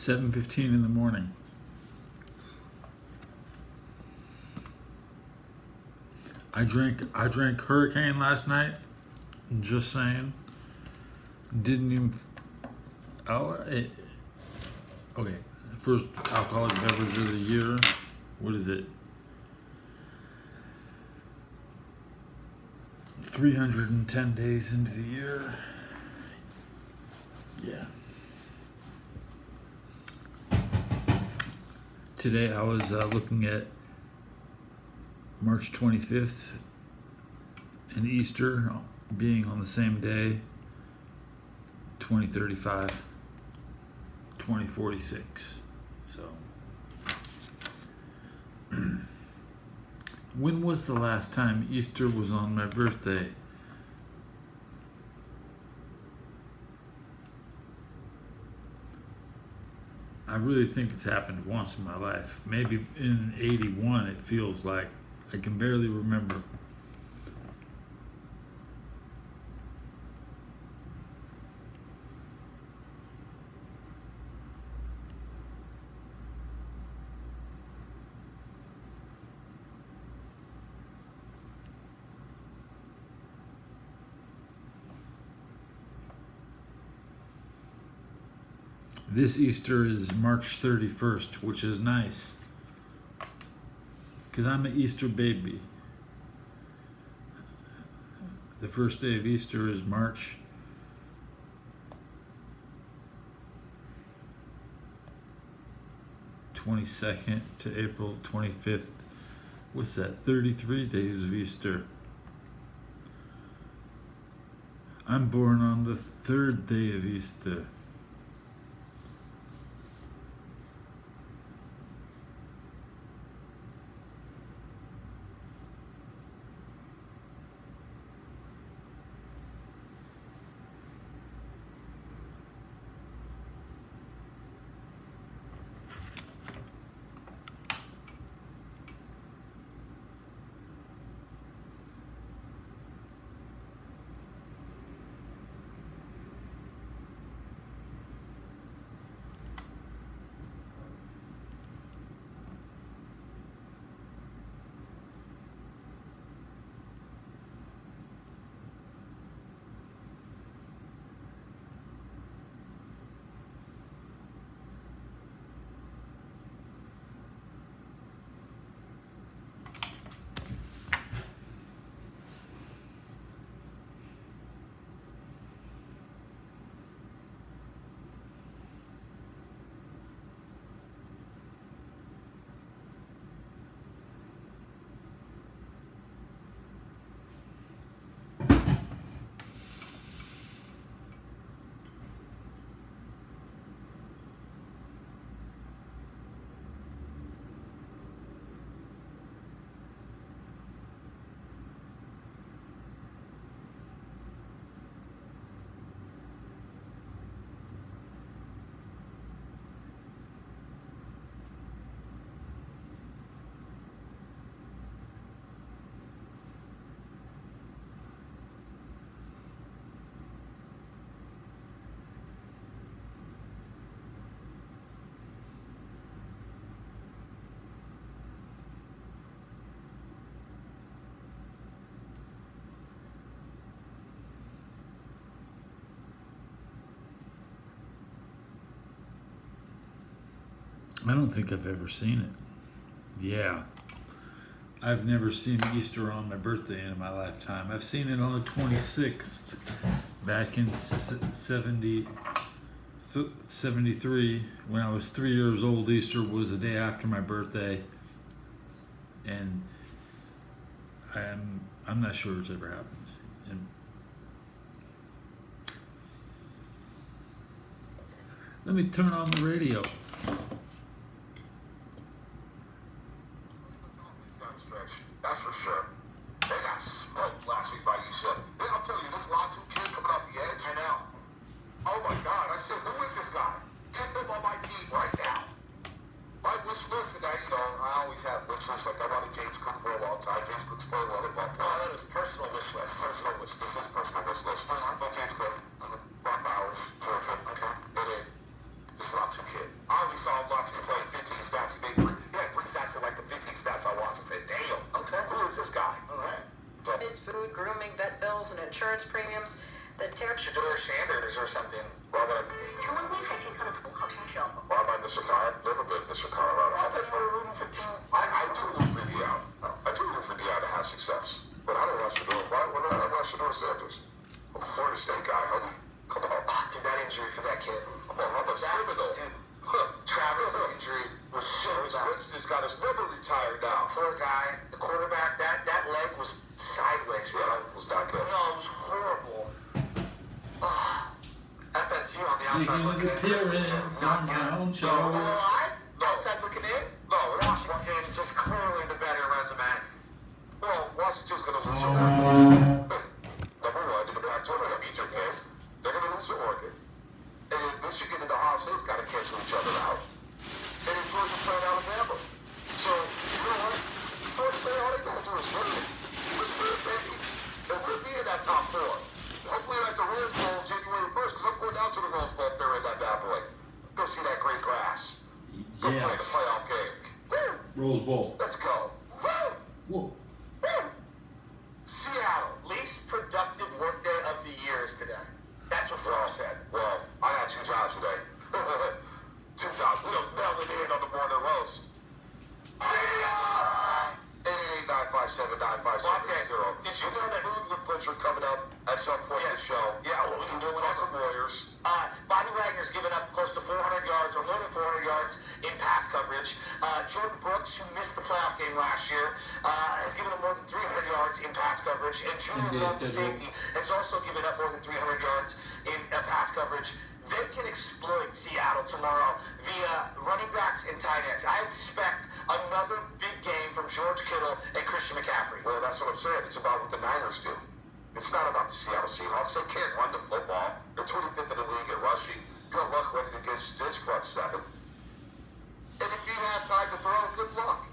7:15 in the morning. I drank Hurricane last night. Just saying. Didn't even. Okay. First alcoholic beverage of the year. What is it? 310 days into the year. Yeah. Today I was looking at March 25th and Easter being on the same day, 2035, 2046. So, when was the last time Easter was on my birthday? I really think it's happened once in my life. Maybe in 81, it feels like. I can barely remember. This Easter is March 31st, which is nice. Because I'm an Easter baby. The first day of Easter is March 22nd to April 25th. What's that? 33 days of Easter. I'm born on the third day of Easter. I don't think I've ever seen it. Yeah. I've never seen Easter on my birthday in my lifetime. I've seen it on the 26th back in 73. When I was 3 years old, Easter was the day after my birthday. And I'm not sure it's ever happened. And let me turn on the radio. That's for sure. They got smoked last week by UCLA. I'll tell you, this Latu kid coming off the edge. I know. Oh my God! I said, who is this guy? Get him on my team right now. My wish list, and I always have wish lists. Like I wanted James Cook for a long time. James Cook's playing well in Buffalo. No, that is personal wish list. Personal wish. This is personal wish list. But James Cook, Brock Bowers, perfect. Okay. And then this Latu kid. I food, grooming, vet bills, and insurance premiums. The Shador Sanders or something. Why about Mr. Khan? Never been Mr. Colorado. I thought you were rooting for Team. I do root for Dion. I do root for Dion to have success. But I don't want Shador. Why don't I want Shador Sanders? I'm a Florida State guy, homie. Come on. Dude, that injury for that kid. Come on, I'm a Seminole. Dude, Travis's injury was so bad. Winston's got his number retired now. Poor guy. The quarterback, that leg was sideways, bro. Yeah, it was not good. No, it was horrible. FSU on the outside looking in. On my own show. Outside looking in? No, Washington just clearly the better resume. Well, Washington's going to lose to Oregon. Number one, in the Pac-12 championship game, they're going to lose to Oregon. And then Michigan and Ohio State's got to cancel each other out. And then Georgia's playing Alabama. So, you know what? Florida State, all they got to do is win it. Just win, baby. And we'll be in that top four. Hopefully at the Rose Bowl January 1st, because I'm going down to the Rose Bowl if they're in that bad boy. Go see that great grass. Go play the playoff game. Woo! Rose Bowl. Let's go. Woo! Whoa. Woo! Seattle, least productive workday of the year is today. That's what Flora said. Well, I had 2 jobs today. 2 jobs. We don't mail it in on the morning roast. 888-957-9570. Did you know that food with Butcher coming up at some point in the show? Yeah, well, we can do talk some Warriors. Bobby Wagner's given up close to 400 yards or more than 400 yards in pass coverage. Jordan Brooks, who missed the playoff game last year, has given up more than 300 yards in pass coverage. And Julian Love, the safety, has also given up more than 300 yards in pass coverage. They can exploit Seattle tomorrow via running backs and tight ends. I expect another big game from George Kittle and Christian McCaffrey. Well, that's what I'm saying. It's about what the Niners do. It's not about the Seattle Seahawks. They can't run the football. They're 25th in the league at rushing. Good luck running against this front seven. And if you have time to throw, good luck.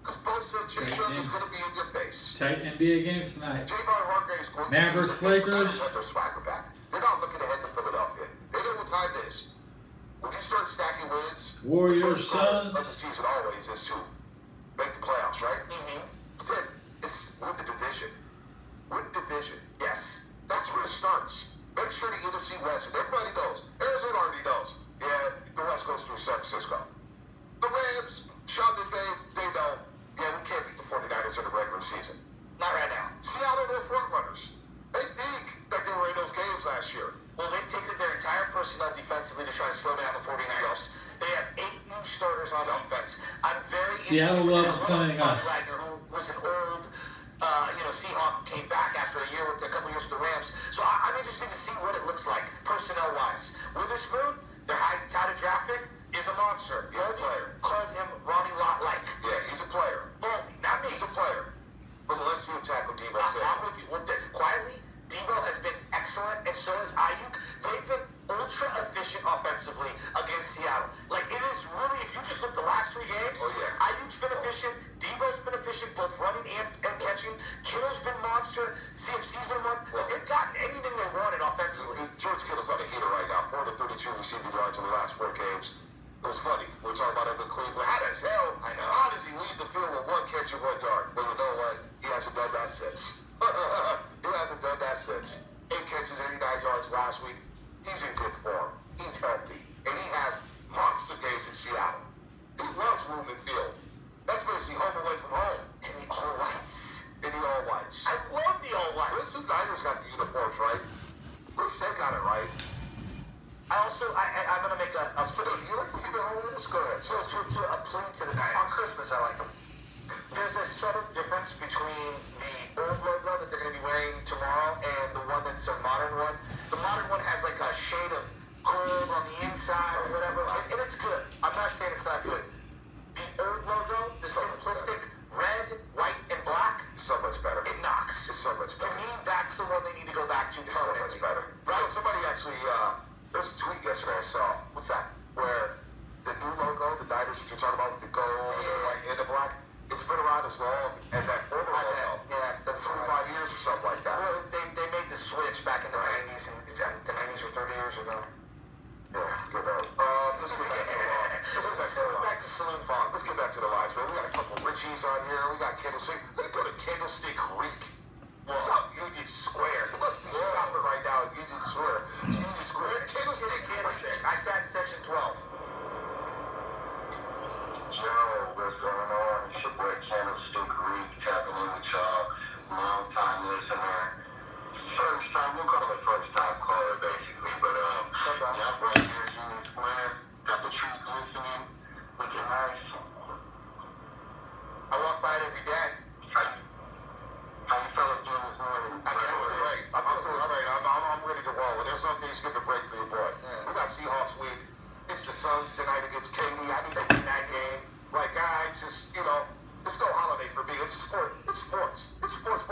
Because both said Chase Young is going to be in your face. Tight NBA games tonight. Javon Hargrave is going to Mavericks, be in your face. Lakers. At their swagger back. They're not looking ahead to Philadelphia. They know what time it is. When you start stacking wins, Warriors, the first goal Suns. of the season always is to make the playoffs, right? Mm-hmm. But then it's win the division. Win the division. Yes. That's where it starts. Make sure the NFC West, and everybody knows. Arizona already knows. Yeah, the West goes through San Francisco. The Rams, Sean McVay, they know. Yeah, we can't beat the 49ers in the regular season. Not right now. Seattle, they're front runners. They think that they were in those games last year. Well, they tinkered their entire personnel defensively to try to slow down the 49ers. They have 8 new starters on defense. I'm very Seattle loves playing us. Wagner, who was an old, Seahawk, came back after a couple years with the Rams. So I'm interested to see what it looks like personnel-wise. Witherspoon, their high-touted draft pick, is a monster. He's a player. Called him Ronnie Lott-like. Yeah, he's a player. Baldy, not me. He's a player. But let's see him tackle Debo. I'm with you. Well, quietly, Debo has been excellent, and so has Ayuk. They've been ultra efficient offensively against Seattle. Like, it is really, if you just look the last 3 games, Ayuk's been efficient, Debo's been efficient, both running and catching. Kittle's been monster, CMC's been monster. Like, they've gotten anything they wanted offensively. George Kittle's on a heater right now, 432 receiving yards in the last 4 games. It was funny. We were talking about him in Cleveland. How the hell? I know. How does he lead the field with 1 catch and 1 yard? Well, you know what? He hasn't done that since. He hasn't done that since. 8 catches, 89 yards last week. He's in good form. He's healthy. And he has monster days in Seattle. He loves room and field. That's basically home away from home. And the all whites. And the all whites. I love the all whites. Chris, the Niners got the uniforms right. Bruce, they got it right. I'm going to make a plea. You like the uniforms? Go ahead. So, a plea to the Niners. On Christmas, I like them. There's a subtle difference between the old logo that they're going to be wearing tomorrow and the one that's a modern one. The modern one has like a shade of gold on the inside or whatever, and it's good. I'm not saying it's not good. The old logo, the simplistic red, white, and black, so much better. It knocks. It's so much better. To me, that's the one they need to go back to. It's so much better. Right? Somebody actually, there's a tweet yesterday I saw. What's that? Where the new logo, the Niners that you're talking about with the gold and the white and the black, it's been around as long as that former logo. Yeah, that's 25 years or something like that. Well, they made the switch back in the 90s, and the 90s were 30 years ago. Yeah, good note. Let's get back to Saloon Farm. Let's get back to the lives, man. We got a couple Richies on here. We got Candlestick. Let's go to Candlestick Creek. there's some things skip a break for your boy. We got Seahawks week. It's the Suns tonight against KD. I think they win that game. Like, just, it's no holiday for me. It's sport. It's sports. It's sports.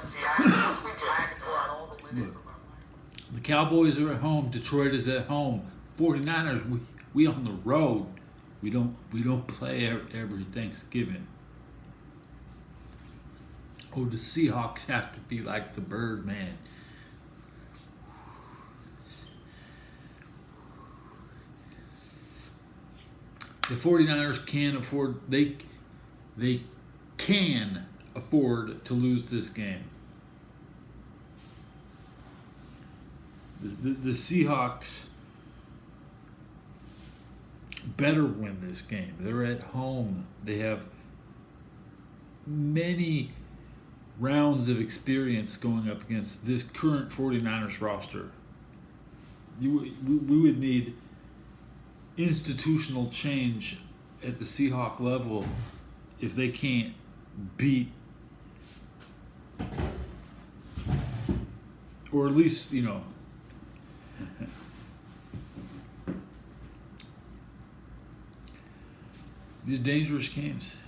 See, I had sports weekend. I had to pull out all the windows from my life. The Cowboys are at home. Detroit is at home. 49ers, we on the road. We don't play every Thanksgiving. Oh, the Seahawks have to be like the Birdman. The 49ers can afford they can afford to lose this game. The Seahawks better win this game. They're at home. They have many rounds of experience going up against this current 49ers roster. We would need institutional change at the Seahawk level if they can't beat, or at least, these dangerous games.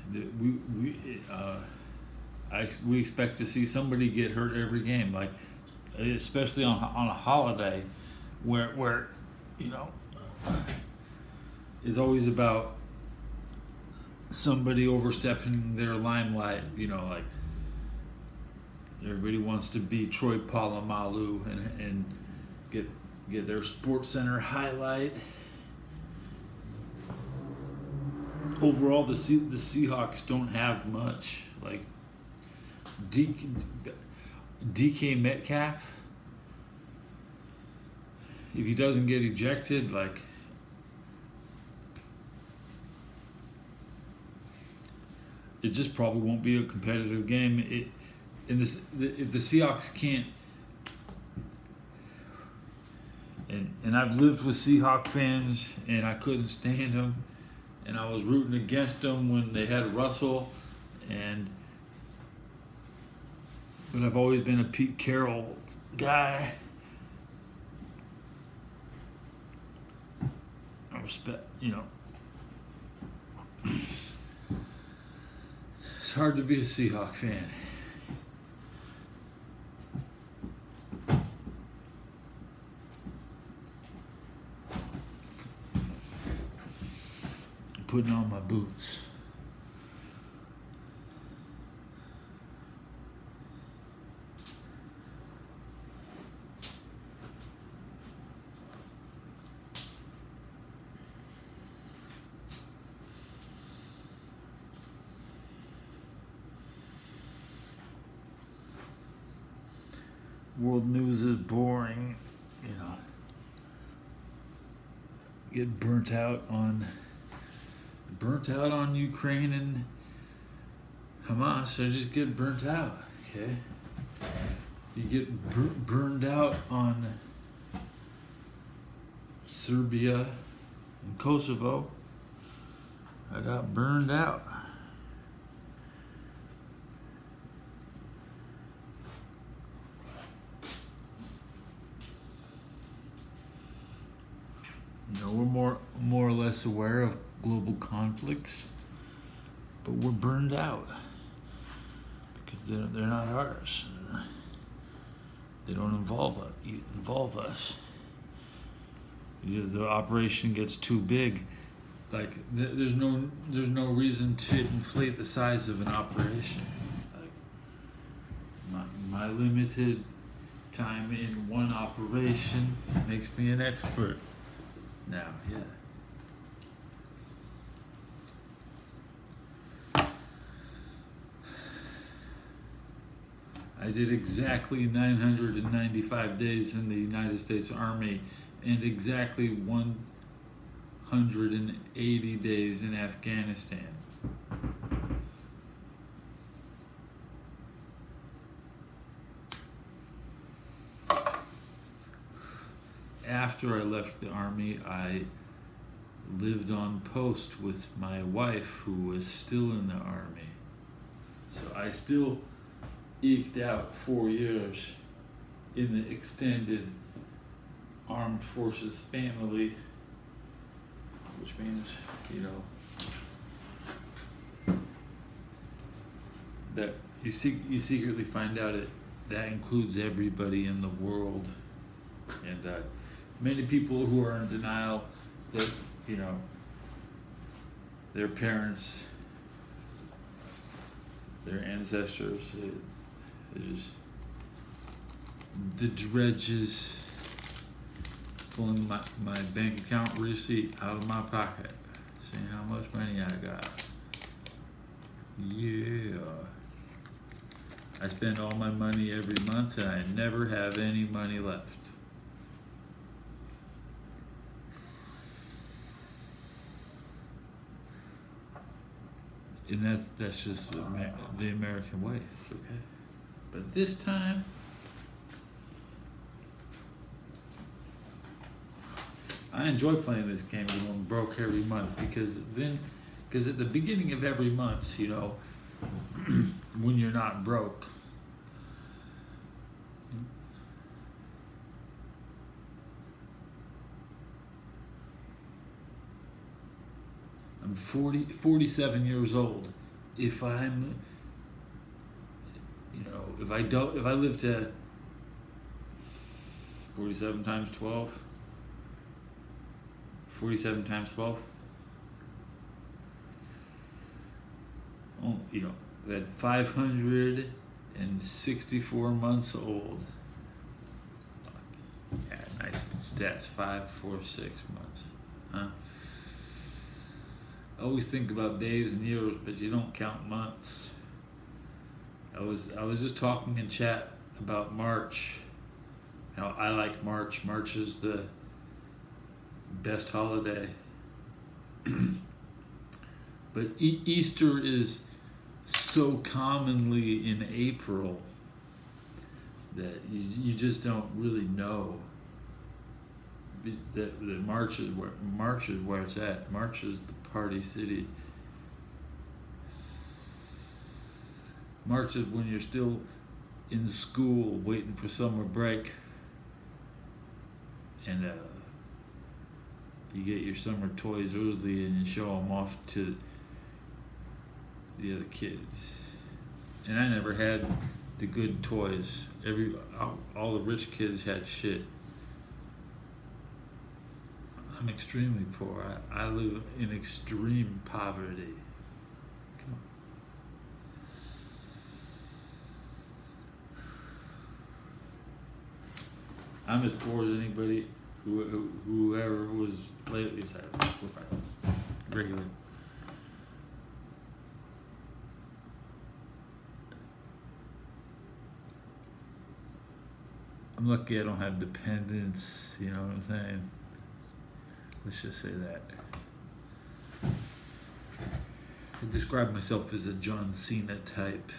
We expect to see somebody get hurt every game, like especially on a holiday, where it's always about somebody overstepping their limelight. Like everybody wants to be Troy Polamalu and get their Sports Center highlight. Overall, the Seahawks don't have much. Like DK Metcalf, if he doesn't get ejected, like it just probably won't be a competitive game. If the Seahawks can't, and I've lived with Seahawk fans, and I couldn't stand them, and I was rooting against them when they had Russell, but I've always been a Pete Carroll guy. I respect, It's hard to be a Seahawk fan. I'm putting on my boots. World news is boring, Get burnt out on Ukraine and Hamas. I just get burnt out. Okay, you get burned out on Serbia and Kosovo. I got burned out. We're more or less aware of global conflicts, but we're burned out because they're not ours. They don't involve us. Because the operation gets too big. Like there's no reason to inflate the size of an operation. Like my limited time in one operation makes me an expert. Now, I did exactly 995 days in the United States Army and exactly 180 days in Afghanistan. After I left the Army, I lived on post with my wife, who was still in the Army. So I still eked out 4 years in the extended armed forces family, which means, you know, that you secretly find out that includes everybody in the world, and many people who are in denial that, you know, their parents, their ancestors, they just the dredges pulling my bank account receipt out of my pocket, seeing how much money I got. Yeah. I spend all my money every month and I never have any money left. And that's just the American way. It's okay. But this time, I enjoy playing this game when I'm broke every month, because at the beginning of every month, you know, when you're not broke, I'm 47 years old. If I'm, you know, if I live to 47 times 12, 47 times 12, oh, you know, at 564 months old. Yeah, nice stats, 5, 4, 6 months, huh? I always think about days and years, but you don't count months. I was just talking in chat about March, how I like March. March is the best holiday. But Easter is so commonly in April that you just don't really know that March is where it's at. March is the party city. March is when you're still in school waiting for summer break, and you get your summer toys early and you show them off to the other kids. And I never had the good toys. All the rich kids had shit. I'm extremely poor. I live in extreme poverty. Come on. I'm as poor as anybody whoever was lately said. We're fine. Regular. I'm lucky I don't have dependents, you know what I'm saying? Let's just say that. I describe myself as a John Cena type.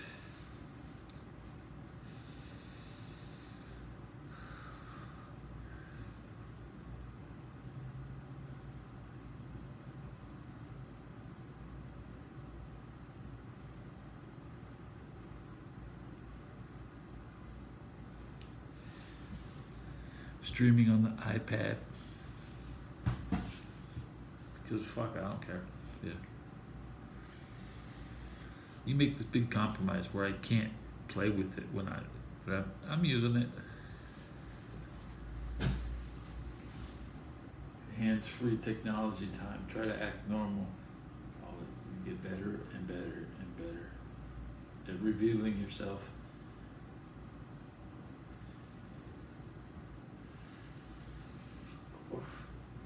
Streaming on the iPad. Because fuck, I don't care. Yeah. You make this big compromise where I can't play with it but I'm using it. Hands-free technology time. Try to act normal. Always get better and better and better at revealing yourself.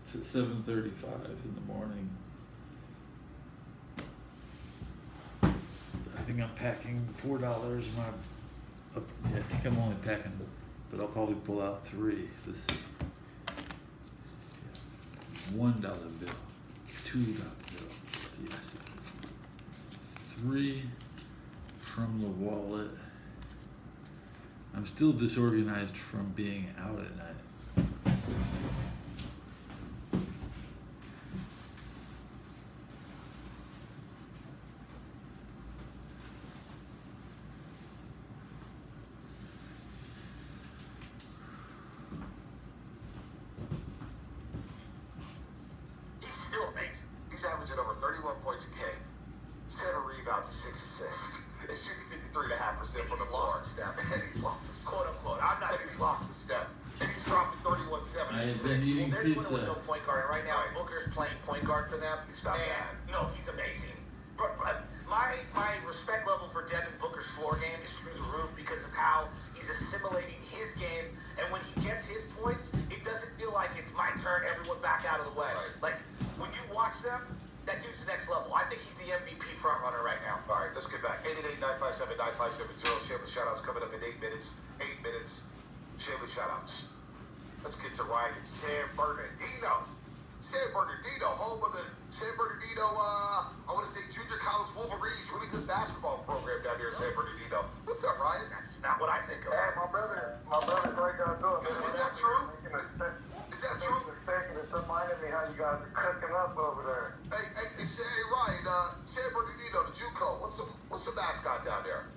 It's at 7:35 in the morning. I think I'm packing $4. I think I'm only packing, but I'll probably pull out 3. Let's see. $1 bill, $2 bill. Yes. 3 from the wallet. I'm still disorganized from being out at night. I'm not. He's lost a step. And he's dropping 31-7. I have been eating They're doing it with pizza. no point guard. And right now, Booker's playing point guard for them. He's not bad. No, he's amazing. But my respect level for Devin Booker's floor game is through the roof because of how he's assimilating his game. And when he gets his points, it doesn't feel like it's my turn, everyone back out of the way. Like, when you watch them, that dude's next level. I think he's the MVP frontrunner right now. All right, let's get back. 888-957-9570. Shameless shoutouts coming up in 8 minutes. 8 minutes. Shameless shoutouts. Let's get to Ryan and San Bernardino. San Bernardino, home of the San Bernardino, I want to say Junior College Wolverines. Really good basketball program down here in San Bernardino. What's up, Ryan? That's not what I think of. Hey, my brother, like y'all doing. Good. Is that true? Is that true? It's reminding me how you guys are cooking up over there. Hey, Ryan, San Bernardino, the JUCO. What's the mascot down there?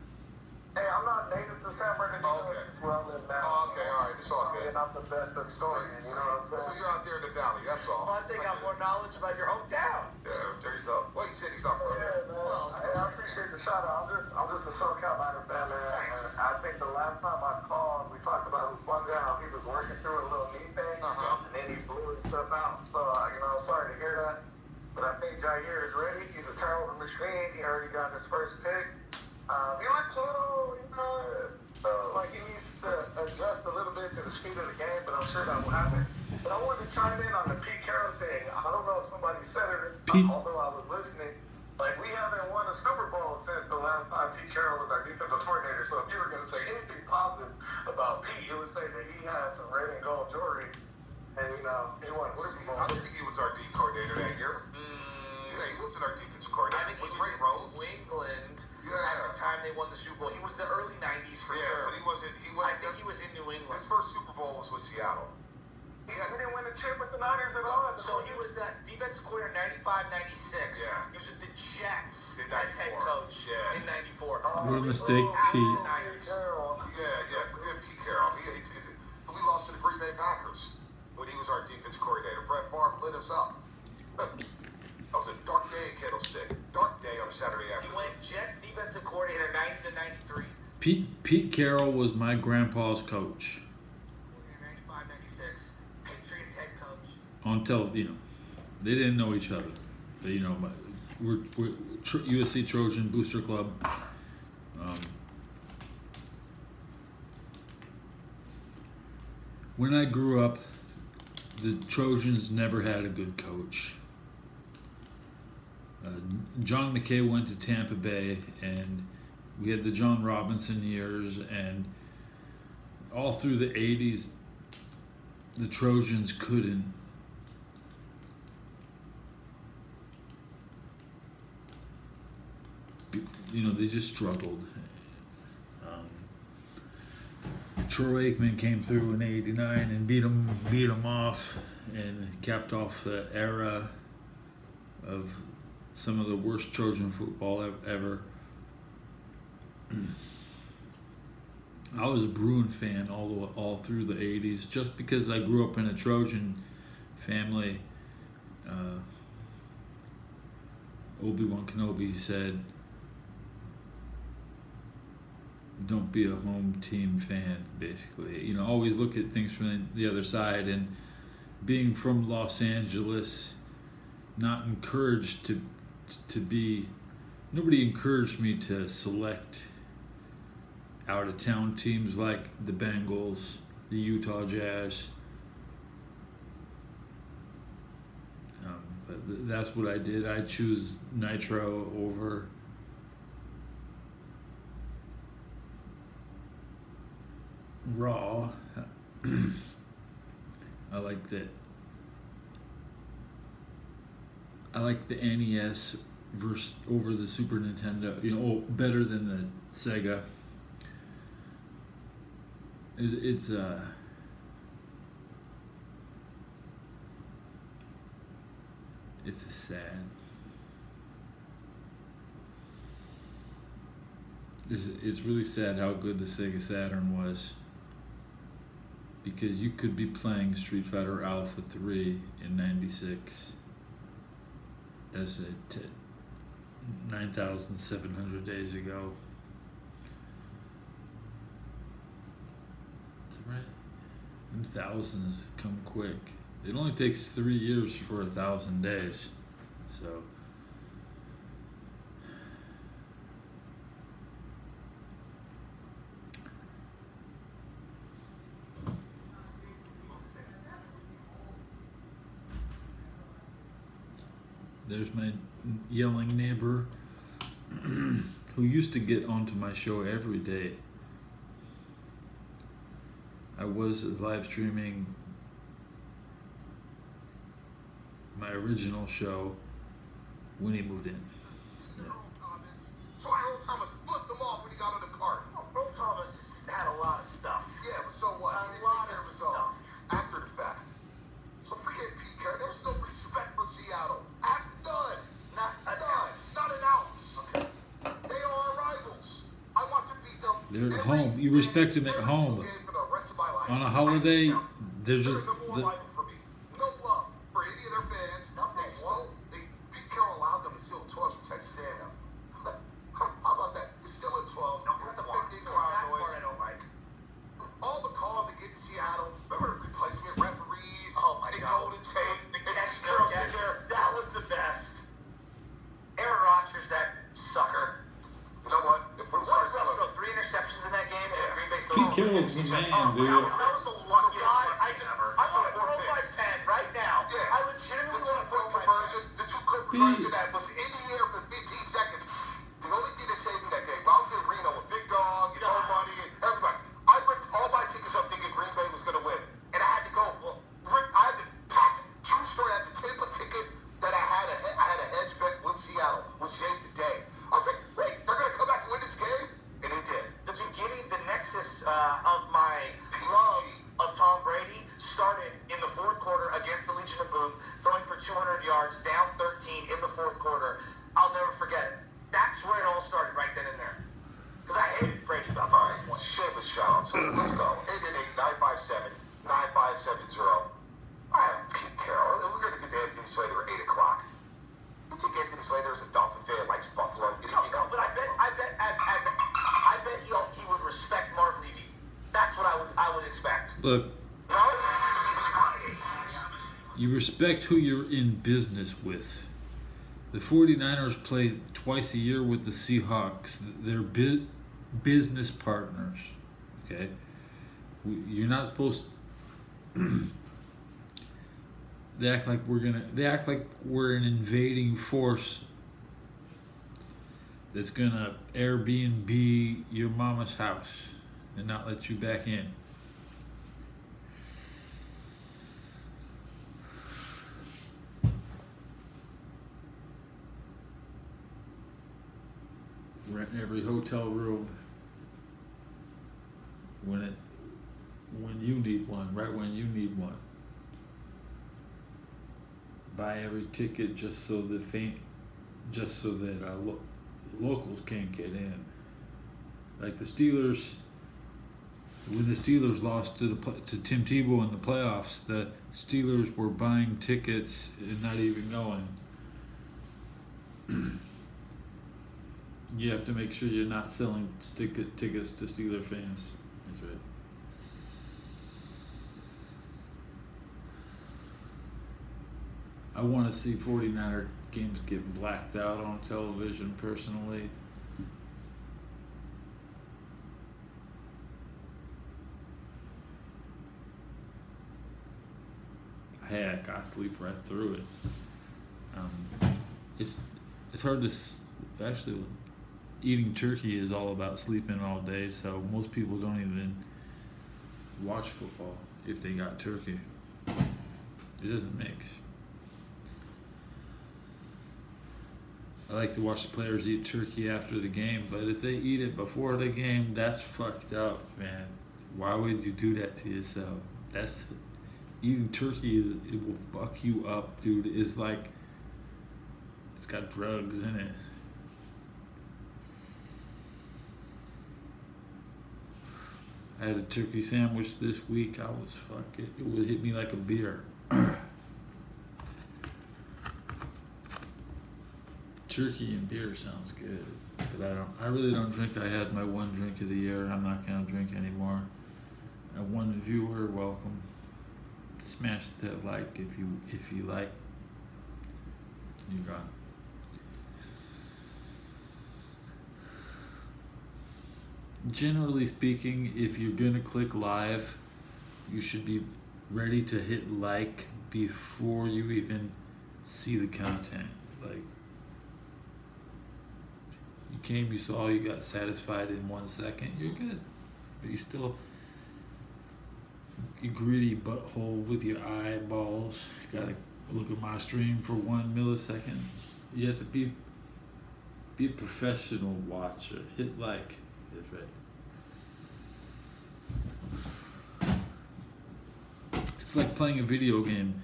Hey, I'm not native to San Bernardino. Okay. It's where I live now. Oh, okay, all right. It's all good. I'm not the best at stories, you know what I'm So saying? you're out there in the valley, that's all. Well, I think I have more knowledge about your hometown. Yeah, there you go. Well, you said he's not from Yeah, there. man. Well, Hey, I appreciate the shout out. I'm just a SoCal Niner fan, man. Nice. And I think the last time I called, we talked about Funga, how he was working through a little knee thing, and then he blew his stuff out. So, sorry to hear that. But I think Jair is ready. He's a turnover machine. He already got his first pick. He looked slow, like he needs to adjust a little bit to the speed of the game, but I'm sure that will happen. But I wanted to chime in on the Pete Carroll thing. I don't know if somebody said it, although I was listening. Like, we haven't won a Super Bowl since the last time Pete Carroll was our defensive coordinator. So if you were going to say anything positive about Pete, you would say that he had some red and gold jewelry, and he won a Super Bowl. I don't think he was our D coordinator that year. Yeah, he wasn't our defensive coordinator. I think he was Ray in Rhodes. New England Yeah. at the time they won the Super Bowl. He was the early 90s for Yeah, sure. but he wasn't. I think he was in New England. His first Super Bowl was with Seattle. We didn't win a chip with the Niners at all. So he was the defensive coordinator 95-96. Yeah. He was with the Jets In as head 94. coach Yeah. in 94. What a mistake, After Pete. the Niners. Yeah, forget Pete Carroll. We lost to the Green Bay Packers when he was our defensive coordinator. Brett Favre lit us up. That was a dark day in Candlestick. Dark day on a Saturday He afternoon. went Jets defensive coordinator 90-93. Pete Carroll was my grandpa's coach 95-96. Patriots head coach. on television. They didn't know each other. They, we're USC Trojan Booster Club. When I grew up, the Trojans never had a good coach. John McKay went to Tampa Bay, and we had the John Robinson years, and all through the 80s, the Trojans couldn't they just struggled. Troy Aikman came through in '89 and beat them off, and capped off the era of some of the worst Trojan football ever. I was a Bruin fan all through the '80s, just because I grew up in a Trojan family. Obi-Wan Kenobi said, "Don't be a home team fan." Basically, always look at things from the other side. And being from Los Angeles, not encouraged to be. Nobody encouraged me to select out of town teams like the Bengals, the Utah Jazz. But that's what I did. I choose Nitro over Raw. I like that. I like the NES over the Super Nintendo. Better than the Sega. It's sad. It's really sad how good the Sega Saturn was, because you could be playing Street Fighter Alpha 3 in '96. That's 9,700 days ago. Right. And thousands come quick. It only takes 3 years for 1,000 days. So. There's my yelling neighbor who used to get onto my show every day. I was live streaming my original show when he moved in. Earl Thomas. So Earl Thomas flipped him off when he got on the cart. Oh, Earl Thomas has had a lot of stuff. Yeah, but so what? A He didn't lot take care of his own stuff. after the fact. So forget Pete Carroll. There's no respect for Seattle. None. Not an None. ounce. Not an ounce. Okay. They are our rivals. I want to beat them. They're at every home. You day, respect them at every home. single game for the rest of my life. On a I holiday, hate them. there's They're just the number one rival for me. No love for any of their fans. Pete Carroll allowed them to steal 12 from Texas A&M. How about that? You're still at 12. No, You got the that 15 part crowd I noise. don't like. All the calls that get in Seattle. Remember the replacement referees? Oh my the God. Golden Tate. The and catch, Pete Carroll no sit catch. there. That was the best. Aaron Rodgers, that sucker. You know what? If we're What did Russ throw? 3 interceptions in that game? Yeah. And Green Bay still Pete won. Carroll's the man, Oh, dude. that was the luckiest God, blessing ever. I want to throw my pen right now. Yeah. I legitimately want to throw my pen. The two-point conversion that was in the air for 15 seconds. The only thing that saved me that game, I was in Reno with Big Dog and nobody and everybody. I ripped all my tickets up thinking Green Bay was going to win. And I had to go, I had to pack, true story, I had to tape a ticket that I had a hedge bet with Seattle, which saved the day. I was like, wait, they're going to come back and win this game? And it did. The beginning, the nexus of my love of Tom Brady started in the fourth quarter against the Legion of Boom, throwing for 200 yards, down 13 in the fourth quarter. I'll never forget it. That's where it all started, right then and there. Because I hated Brady about All that right, point. shameless shout-outs. Let's go. 888-957-9570. I have Pete Carroll. We're going to get to Anthony Slater at 8 o'clock. You think Anthony Slater is a Dolphin fan, likes Buffalo? You No, think no, but I bet he would respect Marv Levy. That's what I would expect. Look, No? you respect who you're in business with. The 49ers play twice a year with the Seahawks. They're business partners. Okay? You're not supposed they act like we're an invading force that's gonna Airbnb your mama's house and not let you back in. Rent every hotel room when you need one, right when you need one. Buy every ticket just so that locals can't get in. Like the Steelers, when the Steelers lost to Tim Tebow in the playoffs, the Steelers were buying tickets and not even going. You have to make sure you're not selling tickets to Steeler fans. That's right. I want to see 49er games get blacked out on television personally. Heck, I sleep right through it. It's hard to actually. Eating turkey is all about sleeping all day, so most people don't even watch football if they got turkey. It doesn't mix. I like to watch the players eat turkey after the game, but if they eat it before the game, that's fucked up, man. Why would you do that to yourself? Eating turkey it will fuck you up, dude. It's like it's got drugs in it. I had a turkey sandwich this week. I was fucking. It would hit me like a beer. Turkey and beer sounds good, but I really don't drink. I had my one drink of the year. I'm not gonna drink anymore. And one viewer, welcome. Smash that like if you like. You got. Generally speaking, if you're gonna click live, you should be ready to hit like before you even see the content. Like, you came, you saw, you got satisfied in 1 second, you're good. But you still, you greedy butthole with your eyeballs, gotta look at my stream for 1 millisecond. You have to be a professional watcher. Hit like. That's right. It's like playing a video game.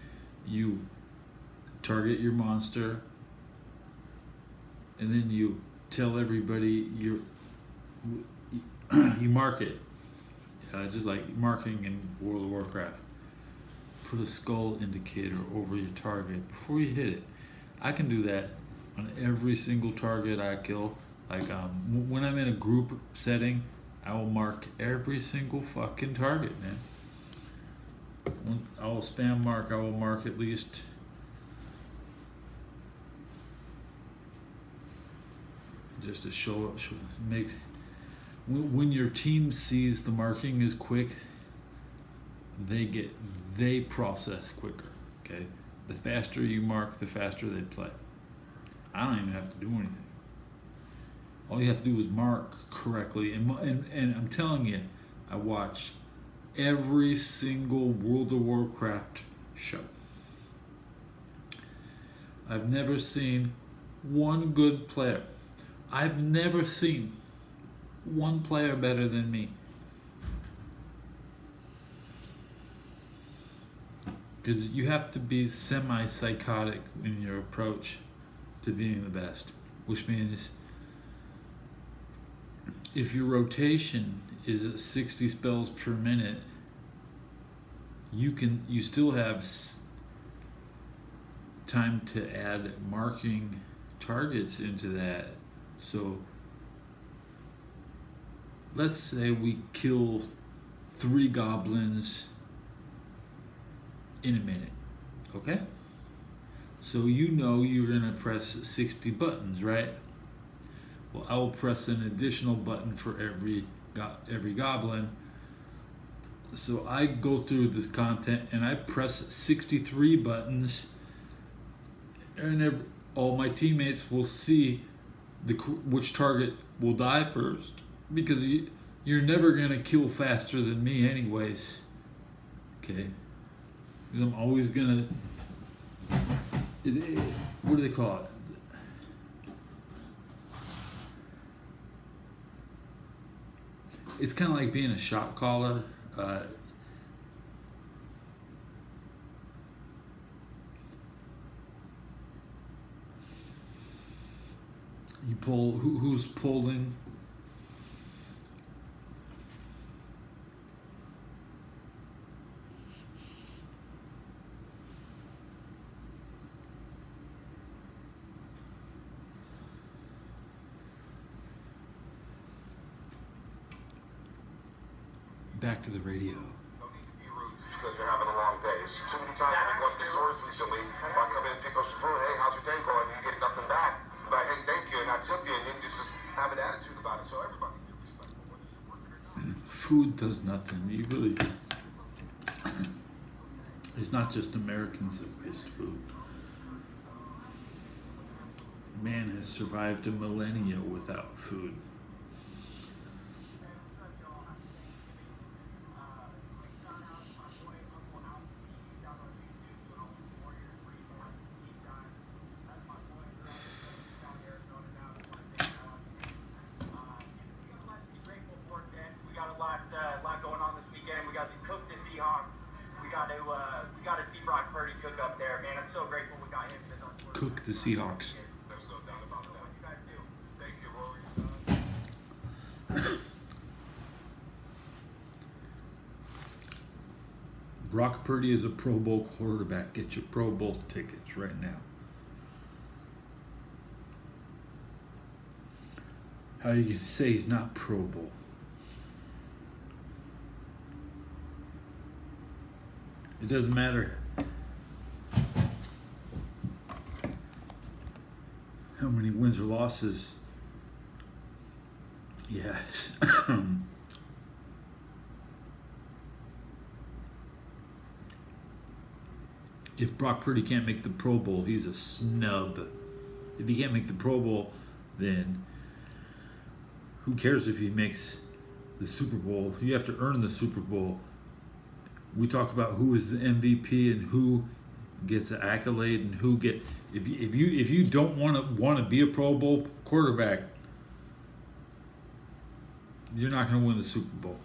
You target your monster, and then you tell everybody you mark it. Just like marking in World of Warcraft. Put a skull indicator over your target before you hit it. I can do that on every single target I kill. Like when I'm in a group setting, I will mark every single fucking target, man. I will spam mark. I will mark at least just to show make. When your team sees the marking is quick, they process quicker. Okay, the faster you mark, the faster they play. I don't even have to do anything. All you have to do is mark correctly, and I'm telling you, I watch every single World of Warcraft show. I've never seen one good player. I've never seen one player better than me. Because you have to be semi-psychotic in your approach to being the best, which means if your rotation is at 60 spells per minute, you still have time to add marking targets into that. So let's say we kill 3 goblins in a minute, okay? So you know you're gonna press 60 buttons, right? Well, I will press an additional button for every goblin. So I go through this content and I press 63 buttons, and all my teammates will see which target will die first, because you're never gonna kill faster than me anyways. Okay, because I'm always gonna. What do they call it? It's kind of like being a shot caller. You pull, who's pulling? Back to the radio. Don't need to be rude just because you're having a long day. It's too many times I've been going to the stores recently. If I come in and pick up some food, hey, how's your day going? You get nothing back. Like, hey, thank you, and I tip you, and then just have an attitude about it. So everybody be respectful, whether you're working or not. Food does nothing. You really. It's not just Americans that waste food. Man has survived a millennia without food. Cook the Seahawks. There's no doubt about that. Thank you, Rory. Brock Purdy is a Pro Bowl quarterback. Get your Pro Bowl tickets right now. How are you going to say he's not Pro Bowl? It doesn't matter how many wins or losses he has. If Brock Purdy can't make the Pro Bowl, he's a snub. If he can't make the Pro Bowl, then who cares if he makes the Super Bowl? You have to earn the Super Bowl. We talk about who is the MVP and who gets an accolade and who get. If you don't want to be a Pro Bowl quarterback, you're not going to win the Super Bowl.